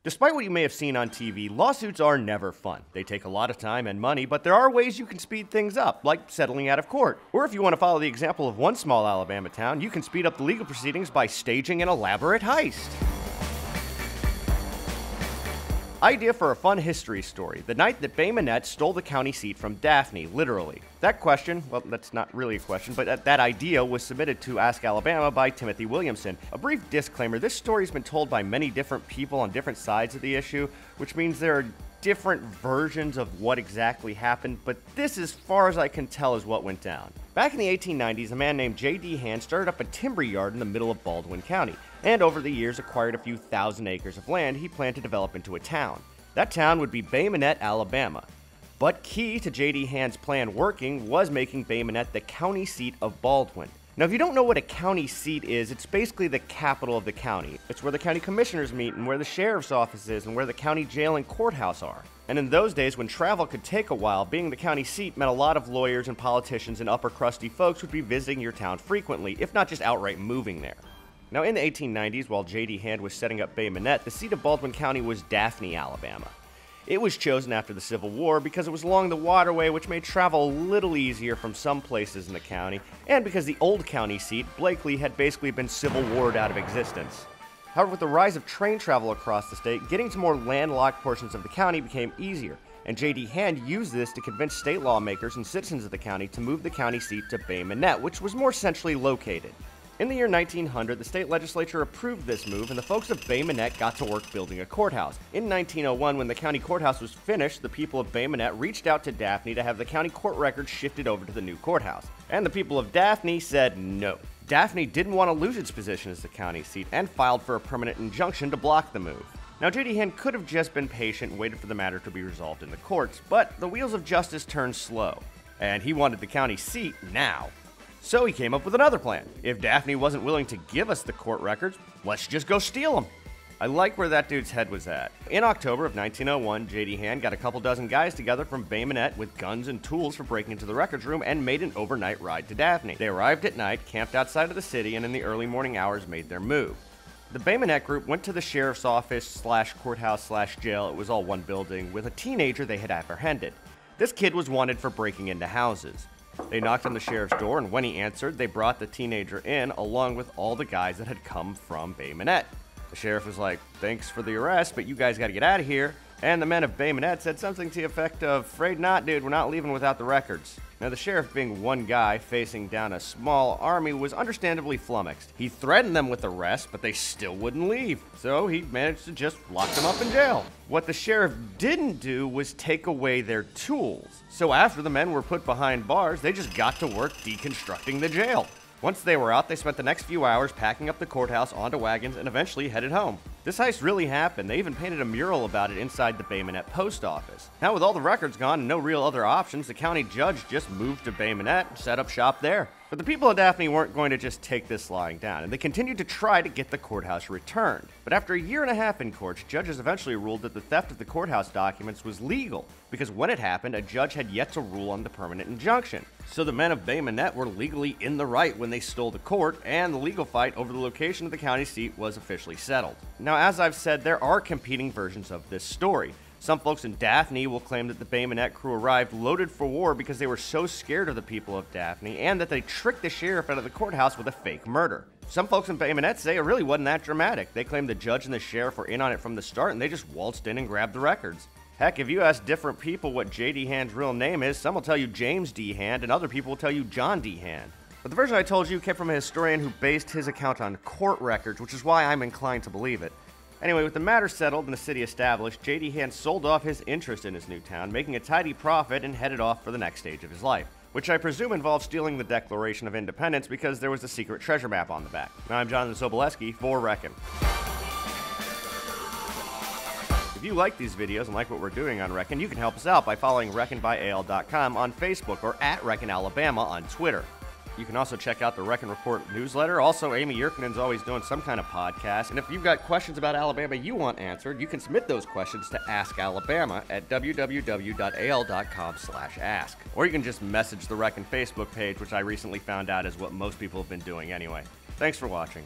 Despite what you may have seen on TV, lawsuits are never fun. They take a lot of time and money, but there are ways you can speed things up, like settling out of court. Or if you want to follow the example of one small Alabama town, you can speed up the legal proceedings by staging an elaborate heist. Idea for a fun history story: the night that Bay Minette stole the county seat from Daphne, literally. That question, well, that's not really a question, but that idea was submitted to Ask Alabama by Timothy Williamson. A brief disclaimer: this story's been told by many different people on different sides of the issue, which means there are different versions of what exactly happened, but this, as far as I can tell, is what went down. Back in the 1890s, a man named J.D. Hand started up a timber yard in the middle of Baldwin County, and over the years acquired a few thousand acres of land he planned to develop into a town. That town would be Bay Minette, Alabama. But key to J.D. Hand's plan working was making Bay Minette the county seat of Baldwin. Now, if you don't know what a county seat is, it's basically the capital of the county. It's where the county commissioners meet and where the sheriff's office is and where the county jail and courthouse are. And in those days, when travel could take a while, being the county seat meant a lot of lawyers and politicians and upper crusty folks would be visiting your town frequently, if not just outright moving there. Now, in the 1890s, while J.D. Hand was setting up Bay Minette, the seat of Baldwin County was Daphne, Alabama. It was chosen after the Civil War because it was along the waterway, which made travel a little easier from some places in the county, and because the old county seat, Blakely, had basically been Civil Warred out of existence. However, with the rise of train travel across the state, getting to more landlocked portions of the county became easier, and J.D. Hand used this to convince state lawmakers and citizens of the county to move the county seat to Bay Minette, which was more centrally located. In the year 1900, the state legislature approved this move, and the folks of Bay Minette got to work building a courthouse. In 1901, when the county courthouse was finished, the people of Bay Minette reached out to Daphne to have the county court records shifted over to the new courthouse. And the people of Daphne said no. Daphne didn't want to lose its position as the county seat and filed for a permanent injunction to block the move. Now, J.D. Hand could have just been patient and waited for the matter to be resolved in the courts, but the wheels of justice turn slow, and he wanted the county seat now. So he came up with another plan. If Daphne wasn't willing to give us the court records, let's just go steal them. I like where that dude's head was at. In October of 1901, J.D. Hand got a couple dozen guys together from Bay Minette with guns and tools for breaking into the records room and made an overnight ride to Daphne. They arrived at night, camped outside of the city, and in the early morning hours made their move. The Bay Minette group went to the sheriff's office / courthouse / jail, it was all one building, with a teenager they had apprehended. This kid was wanted for breaking into houses. They knocked on the sheriff's door, and when he answered, they brought the teenager in, along with all the guys that had come from Bay Minette. The sheriff was like, "Thanks for the arrest, but you guys gotta get out of here." And the men of Bay Minette said something to the effect of, "Afraid not, dude, we're not leaving without the records." Now, the sheriff, being one guy facing down a small army, was understandably flummoxed. He threatened them with arrest, but they still wouldn't leave. So he managed to just lock them up in jail. What the sheriff didn't do was take away their tools. So after the men were put behind bars, they just got to work deconstructing the jail. Once they were out, they spent the next few hours packing up the courthouse onto wagons and eventually headed home. This heist really happened. They even painted a mural about it inside the Bay Minette post office. Now, with all the records gone and no real other options, the county judge just moved to Bay Minette and set up shop there. But the people of Daphne weren't going to just take this lying down, and they continued to try to get the courthouse returned. But after a year and a half in courts, judges eventually ruled that the theft of the courthouse documents was legal, because when it happened, a judge had yet to rule on the permanent injunction. So the men of Bay Minette were legally in the right when they stole the court, and the legal fight over the location of the county seat was officially settled. Now, as I've said, there are competing versions of this story. Some folks in Daphne will claim that the Bay Minette crew arrived loaded for war because they were so scared of the people of Daphne, and that they tricked the sheriff out of the courthouse with a fake murder. Some folks in Bay Minette say it really wasn't that dramatic. They claim the judge and the sheriff were in on it from the start, and they just waltzed in and grabbed the records. Heck, if you ask different people what J.D. Hand's real name is, some will tell you James D. Hand, and other people will tell you John D. Hand. But the version I told you came from a historian who based his account on court records, which is why I'm inclined to believe it. Anyway, with the matter settled and the city established, J.D. Hand sold off his interest in his new town, making a tidy profit, and headed off for the next stage of his life, which I presume involved stealing the Declaration of Independence because there was a secret treasure map on the back. Now, I'm Jonathan Soboleski for Reckon. If you like these videos and like what we're doing on Reckon, you can help us out by following Reckon by AL.com on Facebook or at Reckon Alabama on Twitter. You can also check out the Reckon Report newsletter. Also, Amy Yerkinen's always doing some kind of podcast. And if you've got questions about Alabama you want answered, you can submit those questions to Ask Alabama at www.al.com/ask. Or you can just message the Reckon Facebook page, which I recently found out is what most people have been doing anyway. Thanks for watching.